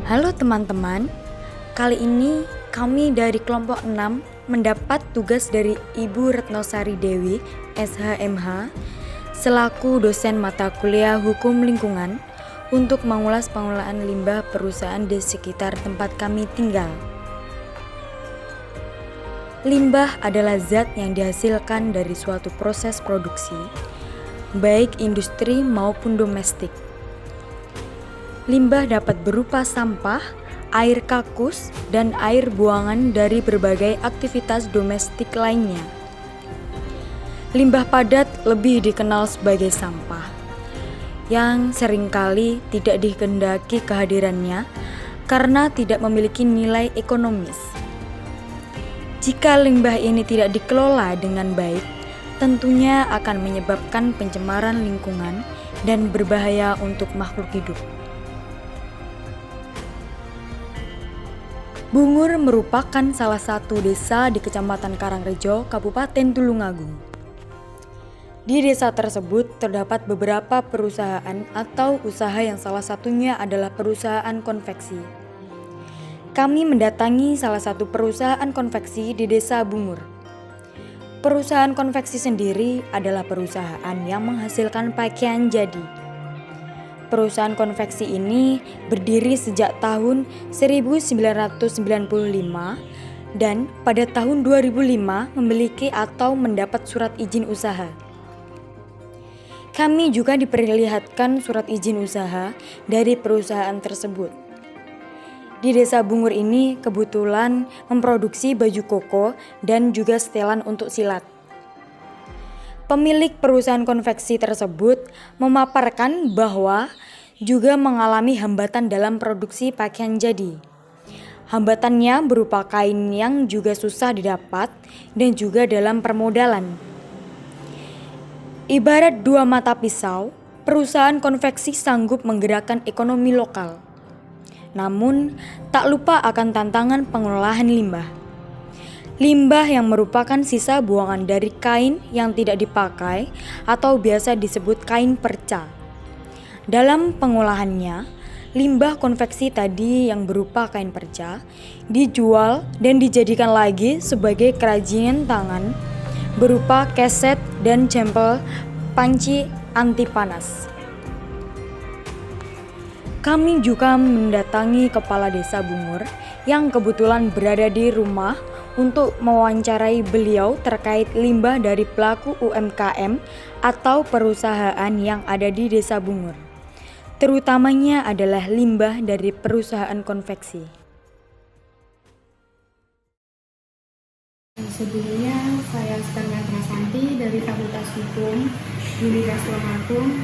Halo teman-teman, kali ini kami dari kelompok 6 mendapat tugas dari Ibu Retnosari Dewi, SHMH, selaku dosen mata kuliah Hukum Lingkungan untuk mengulas pengelolaan limbah perusahaan di sekitar tempat kami tinggal. Limbah adalah zat yang dihasilkan dari suatu proses produksi, baik industri maupun domestik. Limbah dapat berupa sampah, air kakus, dan air buangan dari berbagai aktivitas domestik lainnya. Limbah padat lebih dikenal sebagai sampah, yang seringkali tidak dikehendaki kehadirannya karena tidak memiliki nilai ekonomis. Jika limbah ini tidak dikelola dengan baik, tentunya akan menyebabkan pencemaran lingkungan dan berbahaya untuk makhluk hidup. Bungur merupakan salah satu desa di Kecamatan Karangrejo, Kabupaten Tulungagung. Di desa tersebut terdapat beberapa perusahaan atau usaha yang salah satunya adalah perusahaan konveksi. Kami mendatangi salah satu perusahaan konveksi di Desa Bungur. Perusahaan konveksi sendiri adalah perusahaan yang menghasilkan pakaian jadi. Perusahaan konveksi ini berdiri sejak tahun 1995 dan pada tahun 2005 memiliki atau mendapat surat izin usaha. Kami juga diperlihatkan surat izin usaha dari perusahaan tersebut. Di Desa Bungur ini kebetulan memproduksi baju koko dan juga setelan untuk silat. Pemilik perusahaan konveksi tersebut memaparkan bahwa juga mengalami hambatan dalam produksi pakaian jadi. Hambatannya berupa kain yang juga susah didapat dan juga dalam permodalan. Ibarat dua mata pisau, perusahaan konveksi sanggup menggerakkan ekonomi lokal. Namun, tak lupa akan tantangan pengolahan limbah. Limbah yang merupakan sisa buangan dari kain yang tidak dipakai atau biasa disebut kain perca. Dalam pengolahannya, limbah konveksi tadi yang berupa kain perca dijual dan dijadikan lagi sebagai kerajinan tangan berupa keset dan jempol panci anti panas. Kami juga mendatangi Kepala Desa Bungur yang kebetulan berada di rumah untuk mewawancarai beliau terkait limbah dari pelaku UMKM atau perusahaan yang ada di Desa Bungur. Terutamanya adalah limbah dari perusahaan konveksi. Sebelumnya saya Skarna Trasanti dari Fakultas Hukum Universitas Tulungagung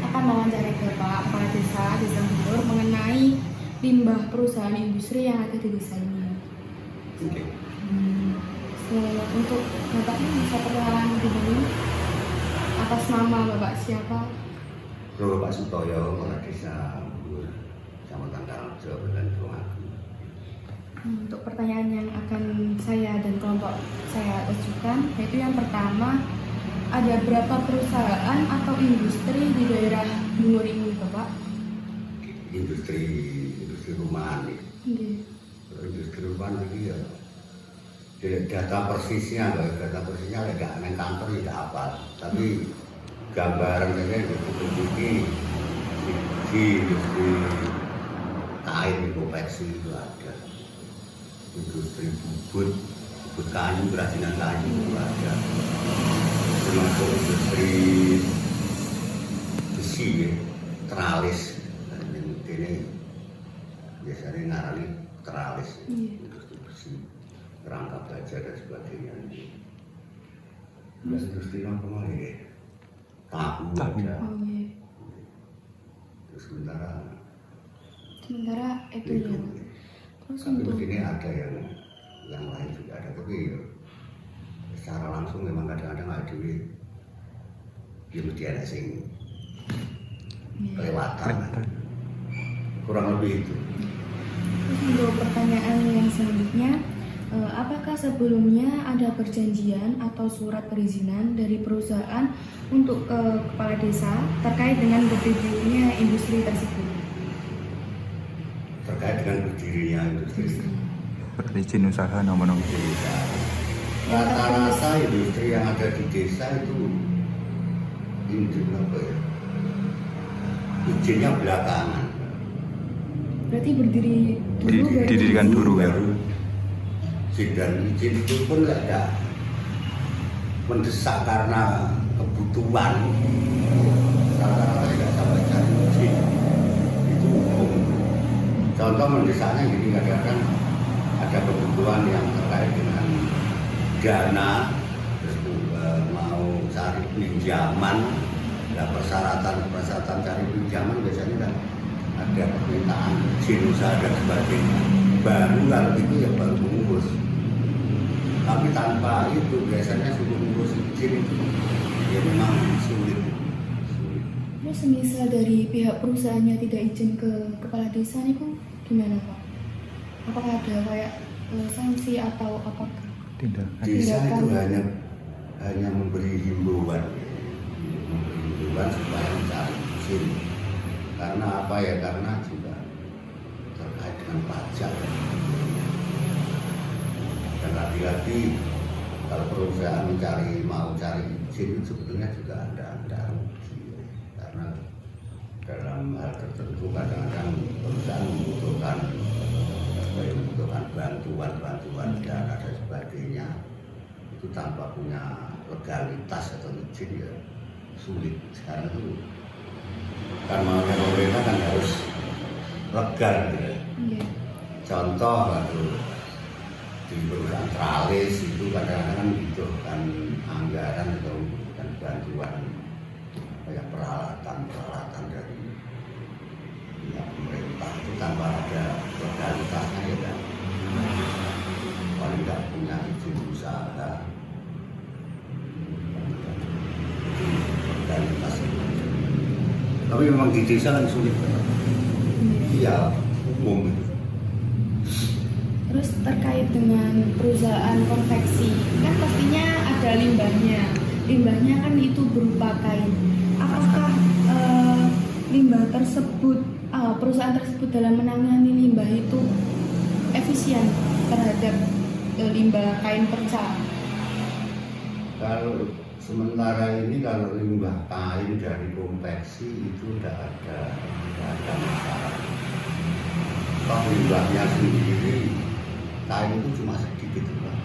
akan mewawancarai Bapak Kepala Desa Bungur mengenai limbah perusahaan industri yang ada di desa ini. Oke. Untuk Bapaknya bisa perkenalan dulu atas nama Bapak siapa? Bapak Sutoyo, Kepala Desa Bungur, Kecamatan Karangrejo, Kabupaten Tulungagung. Untuk pertanyaan yang akan saya dan kelompok saya ajukan, yaitu yang pertama, ada berapa perusahaan atau industri di daerah Bungur ini, Bapak? Industri rumahan nih. Industri rumahan ini ya. Data persisnya nggak main kantor tidak apa, tapi gambaran saja di industri kain di konveksi itu ada, industri bubut kayu, kerajinan kayu itu ada, termasuk industri besi ya, teralis, dan ini biasanya ngarani teralis ya, industri besi, kerangka baja dan sebagainya. Industri yang kemana ya? Tahu ada. Terus sementara itu ya. Terus tapi untuk begini ada yang lain juga ada, tapi secara langsung memang kadang-kadang ada duit dia mesti ada sing kelewatan, kurang lebih itu. Terus untuk pertanyaan yang selanjutnya, apakah sebelumnya ada perjanjian atau surat perizinan dari perusahaan untuk kepala desa terkait dengan berdirinya industri tersebut? terkait dengan berdirinya industri. Berizin usaha nomor-nomor. Rata-rata industri yang ada di desa itu izin apa ya? Izinnya belakangan. Berarti berdiri dulu baru Didirikan dulu ya. Dan izin itu pun nggak ada mendesak karena kebutuhan. Rata-rata tidak sampai cari izin. Itu umum. Contoh mendesaknya gini, kadang-kadang ada kebutuhan yang terkait dengan dana, terus mau cari pinjaman, ada persyaratan cari pinjaman biasanya kan ada permintaan izin usaha dan sebagainya. Baru kalau itu ya baru mengurus. Tapi tanpa itu biasanya sudah mengurus izin itu ya memang sulit. Terus semisal dari pihak perusahaannya tidak izin ke kepala desa nih kok gimana Pak? Apakah ada kayak sanksi atau apakah? Tidak. Desa itu hanya memberi himbauan supaya mencari izin. Karena apa ya? Karena juga terkait dengan pajak. Dan lagi-lagi kalau perusahaan mau cari izin itu sebetulnya juga ada rugi. Karena dalam hal tertentu kadang-kadang perusahaan membutuhkan bantuan dana dan sebagainya, itu tanpa punya legalitas atau izin ya sulit. Sekarang itu kan maunya pemerintah kan harus legal gitu ya. Contoh waktu di perusahaan tralis itu kadang-kadang membutuhkan anggaran atau membutuhkan bantuan kayak peralatan dari pemerintah itu tanpa ada legalitasnya ya kan, paling nggak punya izin usaha legalitas. Tapi memang di desa kan sulit, iya umum. Terus terkait dengan perusahaan konveksi, kan pastinya ada limbahnya kan itu berupa kain. Apakah limbah tersebut, perusahaan tersebut dalam menangani limbah itu efisien terhadap limbah kain perca? Kalau sementara ini kalau limbah kain dari konveksi itu tidak ada masalah. Toh limbahnya sendiri kain itu cuma sedikit, Pak.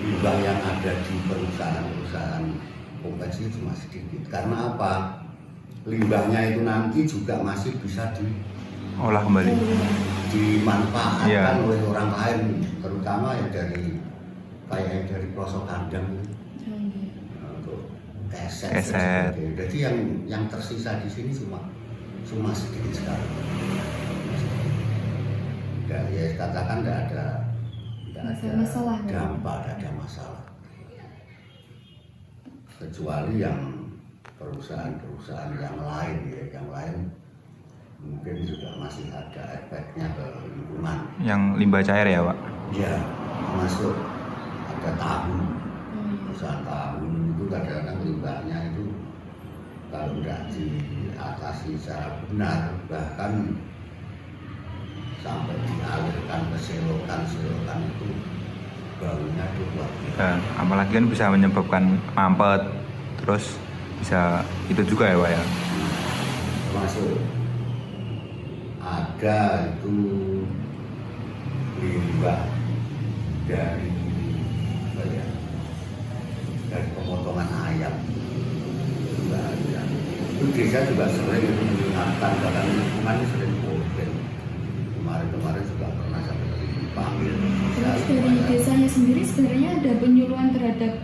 Limbah yang ada di perusahaan konveksi cuma sedikit. Karena apa? Limbahnya itu nanti juga masih bisa Olah kembali. dimanfaatkan oleh orang lain, terutama ya dari pelosok kandang untuk keset. Jadi yang tersisa di sini cuma sedikit sekali. Ya katakan tidak ada masalah, dampak, tidak ada masalah. Kecuali yang perusahaan yang lain mungkin juga masih ada efeknya ke lingkungan. Yang limbah cair ya, Pak? Ya, termasuk ada tahu. Perusahaan tahu itu kadang-kadang limbahnya itu kalau tidak diatasi secara benar, bahkan sampai dialirkan ke selokan itu baunya itu luar biasa. Apalagi kan bisa menyebabkan mampet, terus bisa itu juga ya, Pak ya? Termasuk ada itu limbah dari pemotongan ayam. Itu desa juga sering itu mengingatkan, bahkan lingkungannya sering komplain. Kemarin juga pernah sampai dipanggil. Terus dari desanya sendiri sebenarnya ada penyuluhan terhadap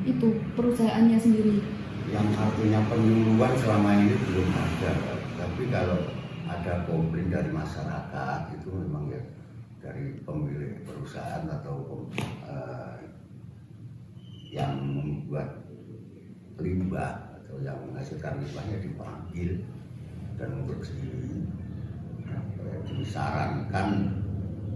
itu perusahaannya sendiri? Yang artinya penyuluhan selama ini belum ada, tapi kalau ada komplain dari masyarakat itu memang ya dari pemilik perusahaan atau yang membuat limbah atau yang menghasilkan limbahnya dipanggil dan untuk disarankan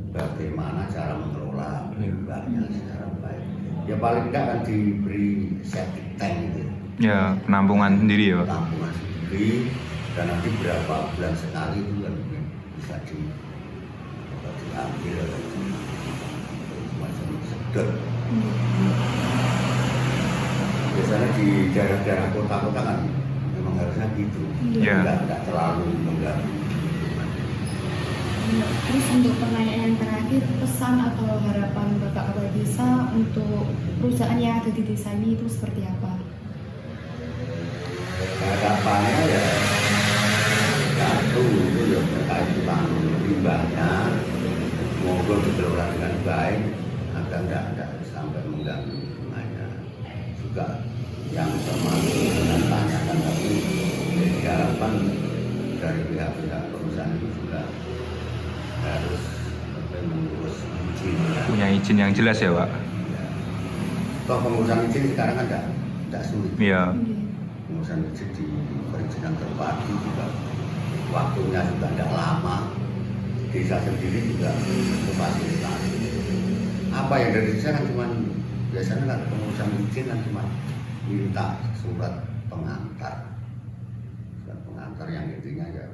bagaimana cara mengelola limbahnya secara baik. Ya paling tidak kan diberi septic tank gitu. Ya, penampungan sendiri ya, Pak? Penampungan sendiri, dan nanti berapa bulan sekali itu kan bisa diambil semacam sedot. Biasanya di daerah-daerah kota-kota kan memang harusnya gitu, Iya. nggak terlalu mengganggu. Terus untuk pertanyaan yang terakhir, pesan atau harapan Bapak Kepala Desa untuk perusahaan yang ada di desa ini itu seperti apa? Harapannya ya satu itu ya terkait tentang limbahnya, semoga dikelola dengan baik agar tidak sampai mengganggu lingkungannya. Juga yang termasuk dengan tanyakan tapi diharapkan dari pihak-pihak perusahaan itu juga harus mengurus izin. Punya izin yang jelas ya Pak? Ya. Toh pengurusan izin sekarang kan tidak sulit. Iya. Pengurusan izin di perizinan terpadu juga waktunya juga tidak lama. Desa sendiri juga memfasilitasi. Apa yang dari desa kan cuma biasanya kan pengurusan izin kan cuma minta surat pengantar yang intinya ya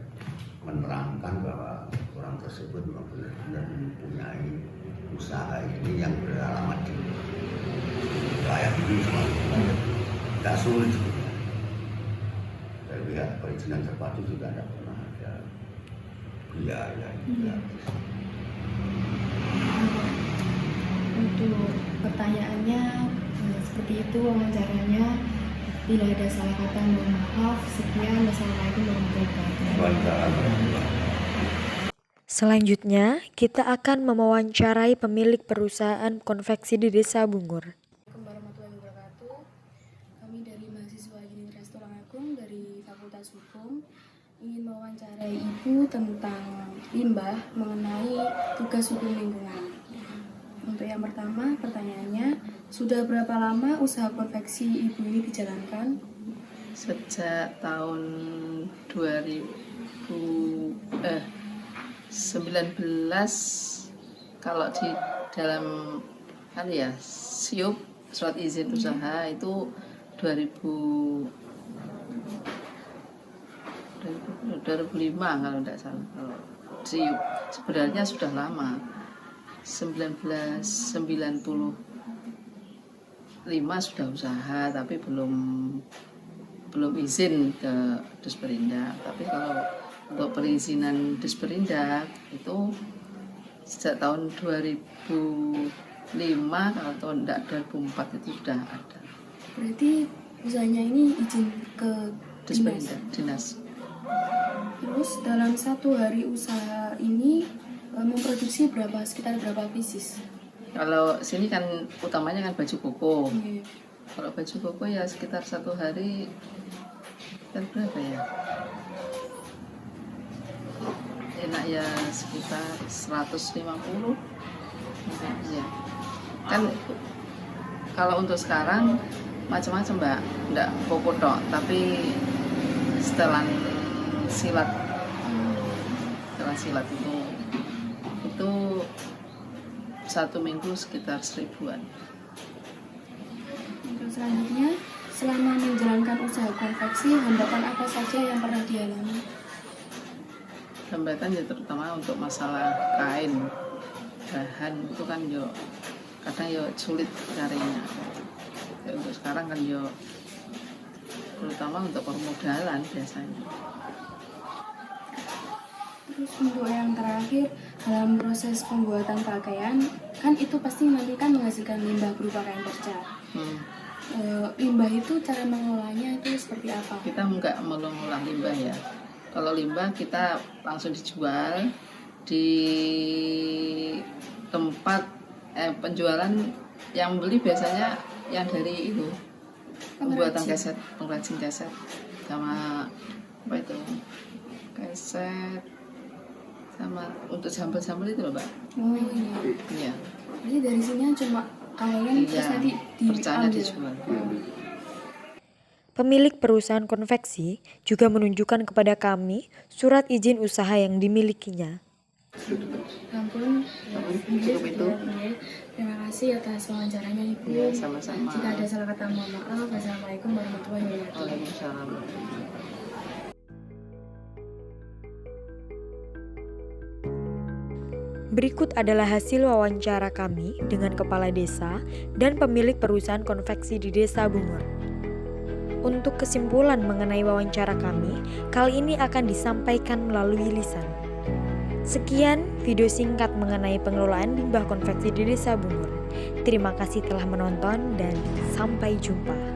menerangkan bahwa orang tersebut benar-benar mempunyai usaha ini yang beralamat di wilayah ini semua. Tidak sulit sebenarnya. Dari pihak perizinan terpadu juga tidak pernah ada biaya. Untuk pertanyaannya seperti itu wawancaranya. Bila ada salah kata mohon maaf. Sekian, wassalamualaikum warahmatullahi wabarakatuh. Selanjutnya, kita akan mewawancarai pemilik perusahaan konveksi di Desa Bungur. Assalamualaikum warahmatullahi wabarakatuh. Kami dari mahasiswa Universitas Tulungagung dari Fakultas Hukum ingin mewawancarai Ibu tentang limbah mengenai tugas hukum lingkungan. Untuk yang pertama, pertanyaannya, sudah berapa lama usaha konveksi Ibu ini dijalankan? Sejak tahun 2019, kalau di dalam SIUP surat izin usaha itu 2005 kalau tidak salah. Kalau SIUP sebenarnya sudah lama. 1995 sudah usaha tapi belum izin ke Disperindak. Tapi kalau untuk perizinan Disperindak itu sejak tahun 2005 kalau tahun 2004 itu sudah ada. Berarti usahanya ini izin ke Disperindak, dinas. Terus dalam satu hari usaha ini memproduksi sekitar berapa pieces? Kalau sini kan utamanya kan baju koko. Oke. Kalau baju koko ya sekitar satu hari kan berapa ya? Enak ya sekitar 150. Ya. Kan kalau untuk sekarang macam-macam Mbak, enggak koko tok, tapi setelan silat itu satu minggu sekitar 1000-an. Terus selanjutnya, selama menjalankan usaha konveksi, hambatan apa saja yang pernah dialami? Hambatan ya terutama untuk masalah kain, bahan itu kan kadang sulit carinya. Ya, untuk sekarang kan terutama untuk permodalan biasanya. Terus untuk yang terakhir, dalam proses pembuatan pakaian, kan itu pasti nanti kan menghasilkan limbah berupa kain perca. Limbah itu cara mengolahnya itu seperti apa? Kita nggak mengolah limbah ya. Kalau limbah kita langsung dijual di tempat penjualan. Yang beli biasanya yang dari itu pembuatan keset, pengrajin keset sama apa itu keset sama untuk sambal-sambal itu loh Mbak. Oh iya. Iya. Jadi dari sini cuma kain terus nanti percanya diambil. dijual. Pemilik perusahaan konveksi juga menunjukkan kepada kami surat izin usaha yang dimilikinya. Ampun, Cukup itu. Terima kasih atas wawancaranya Ibu. Iya, sama-sama. Jika ada salah kata mohon maaf. Wassalamualaikum warahmatullahi wabarakatuh. Waalaikumsalam. Berikut adalah hasil wawancara kami dengan kepala desa dan pemilik perusahaan konveksi di Desa Bungur. Untuk kesimpulan mengenai wawancara kami, kali ini akan disampaikan melalui lisan. Sekian video singkat mengenai pengelolaan limbah konveksi di Desa Bungur. Terima kasih telah menonton dan sampai jumpa.